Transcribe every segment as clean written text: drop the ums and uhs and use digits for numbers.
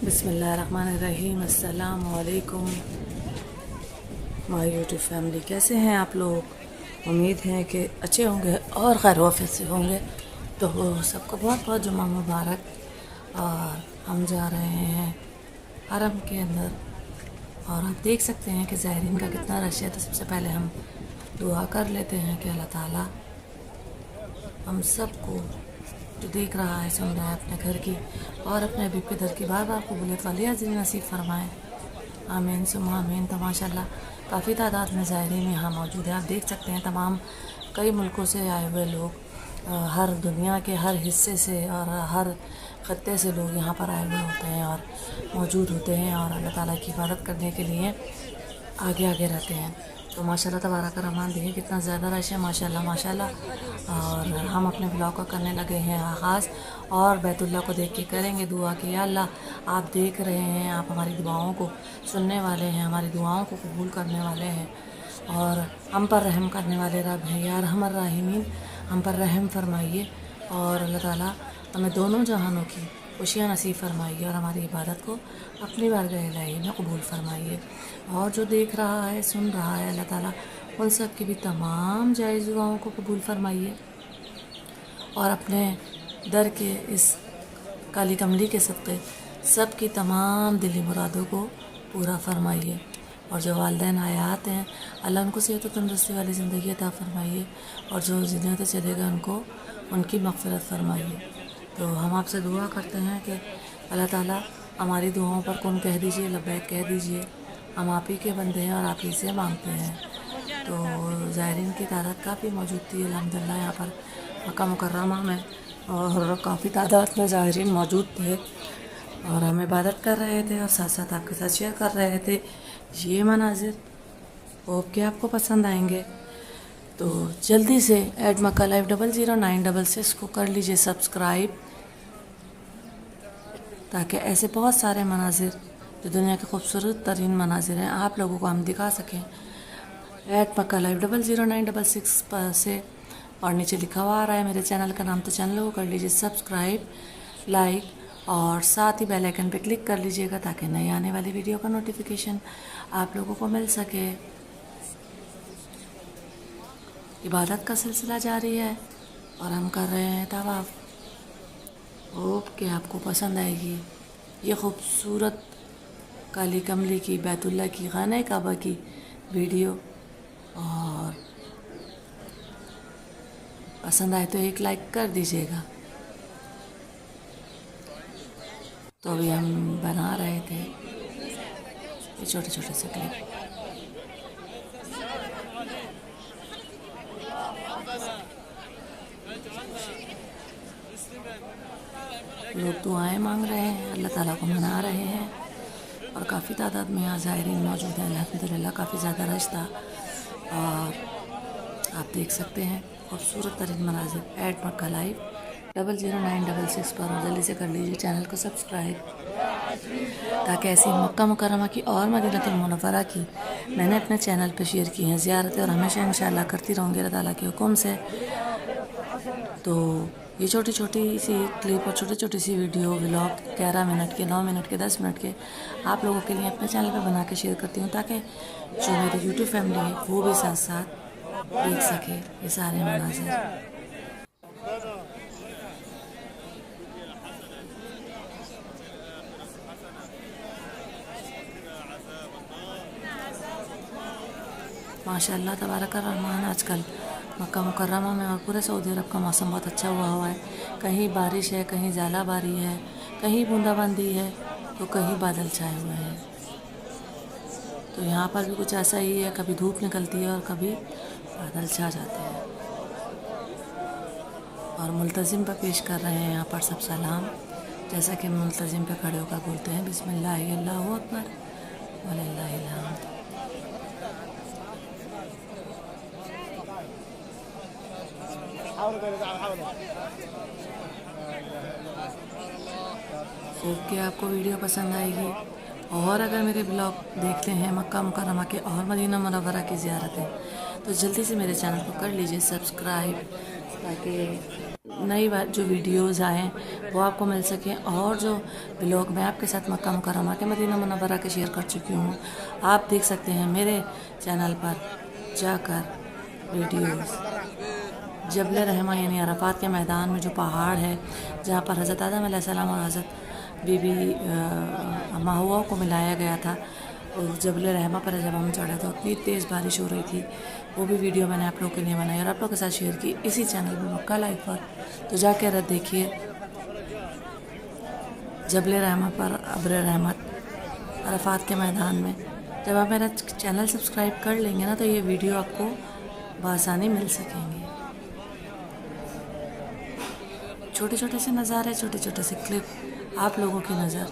बिस्मिल्लाहिर्रहमानिर्रहीम। अस्सलाम वालेकुम माय यूट्यूब फैमिली, कैसे हैं आप लोग? उम्मीद है कि अच्छे होंगे और खैर वाफियत से होंगे। तो सबको बहुत बहुत जुम्मा मुबारक। और हम जा रहे हैं हरम के अंदर और आप देख सकते हैं कि ज़ायरीन का कितना रश है। तो सबसे पहले हम दुआ कर लेते हैं कि अल्लाह ताला हम सबको जो देख रहा है, सुन रहा है, अपने घर की और अपने अभी के दर की बार बार कबूलियत वाली हाज़िरी नसीब फरमाएँ। आमीन सुम्मा आमीन। तो माशाल्लाह काफ़ी तादाद में ज़ायरीन यहाँ मौजूद है। आप देख सकते हैं तमाम कई मुल्कों से आए हुए लोग, हर दुनिया के हर हिस्से से और हर ख़त्ते से लोग यहाँ पर आए हुए होते हैं और मौजूद होते हैं और अल्लाह ताला की इबादत करने के लिए आगे आगे रहते हैं। तो माशाल्लाह तबारक रहमान, देखिए कितना ज़्यादा रश है, माशाल्लाह माशाल्लाह। और हम अपने ब्लॉग को करने लगे हैं आगाज़ और बैतुल्लाह को देख के करेंगे दुआ कि या अल्लाह आप देख रहे हैं, आप हमारी दुआओं को सुनने वाले हैं, हमारी दुआओं को कबूल करने वाले हैं और हम पर रहम करने वाले रब हैं। या रहमर राहिमीन, हम पर रहम फरमाइए और अल्लाह ताला हमें दोनों जहानों की खुशियाँ नसीब फरमाइए और हमारी इबादत को अपनी बारगाह इलाही में कबूल फरमाइए। और जो देख रहा है, सुन रहा है, अल्लाह ताला उन सब की भी तमाम जायज़ दुआओं को कबूल फरमाइए और अपने दर के इस काली कमली के सदक़े सब की तमाम दिली मुरादों को पूरा फरमाइए। और जो वालिदैन हयात हैं, अल्लाह उनको सेहत और तंदुरुस्ती वाली ज़िंदगी अता फरमाइए और जो ज़िंदगी तो चलेगा उनको उनकी मग़फ़िरत फरमाइए। तो हम आपसे दुआ करते हैं कि अल्लाह ताला हमारी दुआओं पर कुन कह दीजिए, लब्बैक कह दीजिए। हम आप ही के बंदे हैं और आप ही से मांगते हैं। तो ज़ायरीन की तादाद काफ़ी मौजूद थी अल्हम्दुलिल्लाह यहाँ पर मक्का मुकर्रमा में, और काफ़ी तादाद में ज़ायरीन मौजूद थे और हम इबादत कर रहे थे और साथ साथ आपके साथ शेयर कर रहे थे ये मनाजिर। होप कि आपको पसंद आएंगे। तो जल्दी से ऐड मक्का लाइव 00966 को कर लीजिए सब्सक्राइब, ताकि ऐसे बहुत सारे मनाजिर जो दुनिया के खूबसूरत तरीन मनाजिर हैं आप लोगों को हम दिखा सकें। ऐड मक्का लाइव 00966 पर से और नीचे लिखा हुआ आ रहा है मेरे चैनल का नाम, तो चैनल को कर लीजिए सब्सक्राइब, लाइक और साथ ही बेल आइकन पे क्लिक कर लीजिएगा ताकि नई आने वाली वीडियो का नोटिफिकेशन आप लोगों को मिल सके। इबादत का सिलसिला जारी है और हम कर रहे हैं तवाफ़। होप कि आपको पसंद आएगी ये खूबसूरत काली कमली की, बैतुल्लाह की, खाने काबा की वीडियो। और पसंद आए तो एक लाइक कर दीजिएगा। तो अभी हम बना रहे थे ये छोटे छोटे से क्लिप। लोग दुआएं मांग रहे हैं, अल्लाह ताला को मना रहे हैं और काफ़ी तादाद में यहाँ ज़ायरीन मौजूद हैं अल्हम्दुलिल्लाह। काफ़ी ज़्यादा रश था और आप देख सकते हैं खूबसूरत तरीन मनाजिर। ऐड मक्का लाइव 00966 पर जल्दी से कर लीजिए चैनल को सब्सक्राइब, ताकि ऐसी मक्का मुकर्रमा की और मदीनतुल मुनव्वरा की मैंने अपने चैनल पर शेयर की हैं ज़ियारतें और हमेशा इंशाअल्लाह करती रहूँगी अल्लाह ताला के हुक्म से। तो ये छोटी छोटी सी क्लिप और छोटी छोटी सी वीडियो व्लॉग 11 मिनट के, 9 मिनट के, 10 मिनट के आप लोगों के लिए अपने चैनल पे बना के शेयर करती हूँ, ताकि जो मेरी यूट्यूब फैमिली है वो भी साथ साथ देख सके ये सारे मनाज़िर। माशाल्लाह तबारक रहमान, आजकल मक्का मुकर्रमा में और पूरे सऊदी अरब का मौसम बहुत अच्छा हुआ है। कहीं बारिश है, कहीं ज़ालाबारी है, कहीं बूंदाबांदी है, तो कहीं बादल छाए हुए हैं। तो यहाँ पर भी कुछ ऐसा ही है, कभी धूप निकलती है और कभी बादल छा जाते हैं। और मुल्तज़िम पर पेश कर रहे हैं यहाँ पर सब सलाम, जैसा कि मुल्तज़िम पे खड़े होकर बोलते हैं बिस्मिल्लाह अल्लाहु अकबर वलिल्लाहिल हम्द। होप कि आपको वीडियो पसंद आएगी और अगर मेरे ब्लॉग देखते हैं मक्का मुकर्रमा के और मदीना मुनव्वरा की ज़ियारतें, तो जल्दी से मेरे चैनल को कर लीजिए सब्सक्राइब, ताकि नई जो वीडियोज़ आएँ वो आपको मिल सकें, और जो ब्लॉग मैं आपके साथ मक्का मुकर्रमा के मदीना मुनव्वरा के शेयर कर चुकी हूँ, आप देख सकते हैं मेरे चैनल पर जाकर वीडियोज़। जबल रहमा यानी अरफात के मैदान में जो पहाड़ है जहाँ पर हज़रत आदम अलैहिस्सलाम और हज़रत बीबी हव्वा को मिलाया गया था, और जबल रहमा पर जब हम चढ़े तो इतनी तेज़ बारिश हो रही थी, वो भी वीडियो मैंने आप लोगों के लिए बनाई और आप लोगों के साथ शेयर की इसी चैनल पर मक्का लाइव पर। तो जाकर देखिए जबल रहमा पर अब्र रहमत अरफात के मैदान में। जब आप मेरा चैनल सब्सक्राइब कर लेंगे ना तो ये वीडियो आपको बआसानी मिल सकेंगे। छोटे छोटे से नज़ारे, छोटे छोटे से क्लिप आप लोगों की नज़र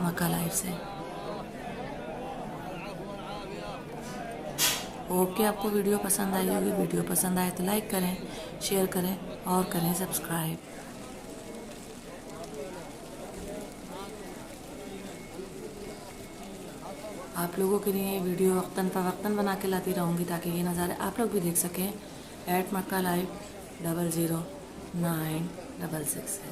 मक्का लाइव से। ओके, आपको वीडियो पसंद आई होगी। वीडियो पसंद आए तो लाइक करें, शेयर करें और करें सब्सक्राइब। आप लोगों के लिए वीडियो वक्तन फ़वक्तन बना के लाती रहूँगी ताकि ये नज़ारे आप लोग भी देख सकें। @मक्का लाइव 000966 है।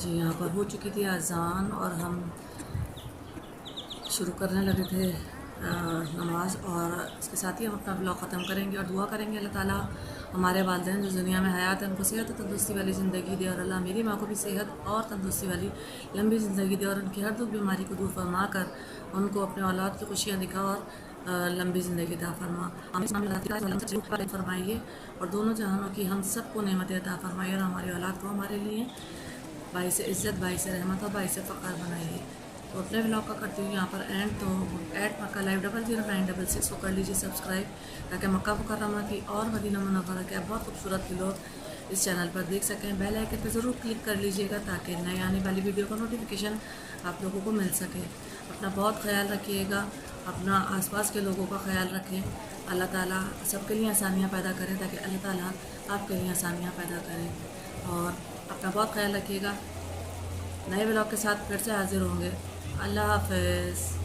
जी, यहाँ पर हो चुकी थी अज़ान और हम शुरू करने लगे थे नमाज, और इसके साथ ही हम अपना ब्लॉग ख़त्म करेंगे और दुआ करेंगे अल्लाह ताला हमारे वालिदैन जो दुनिया में हयात है उनको सेहत और तंदुरुस्ती वाली ज़िंदगी दे, और अल्लाह मेरी माँ को भी सेहत और तंदुरुस्ती वाली लंबी ज़िंदगी दे, और उनकी हर दुख बीमारी को दूर फरमा कर उनको अपने औलाद की खुशियाँ दिखा और लंबी ज़िंदगी अता फरमा। फरमाइए और दोनों जहानों की हम सबको नेमतें अता फरमाइए, और हमारी औलाद को हमारे लिए बाइस इज़्ज़त, बाइस रहमत और बाइस फ़ख्र बनाइए। तो अपने ब्लॉग का करती हूँ यहाँ पर एंड। तो ऐड मक्का लाइव 00966 को कर लीजिए सब्सक्राइब, ताकि मक्का मुकर्रमा की और मदीना मुनव्वरा के बहुत खूबसूरत व्लॉग इस चैनल पर देख सकें। बेल आइकन पर ज़रूर क्लिक कर लीजिएगा ताकि नई आने वाली वीडियो का नोटिफिकेशन आप लोगों को मिल सके। अपना बहुत ख्याल रखिएगा, अपना आसपास के लोगों का ख्याल रखें। अल्लाह ताला सबके लिए आसानियाँ पैदा करें, ताकि अल्लाह ताला आपके लिए आसानियाँ पैदा करें। और अपना बहुत ख्याल रखिएगा। नए व्लॉग के साथ फिर से हाजिर होंगे। अल्लाह हाफ़िज़।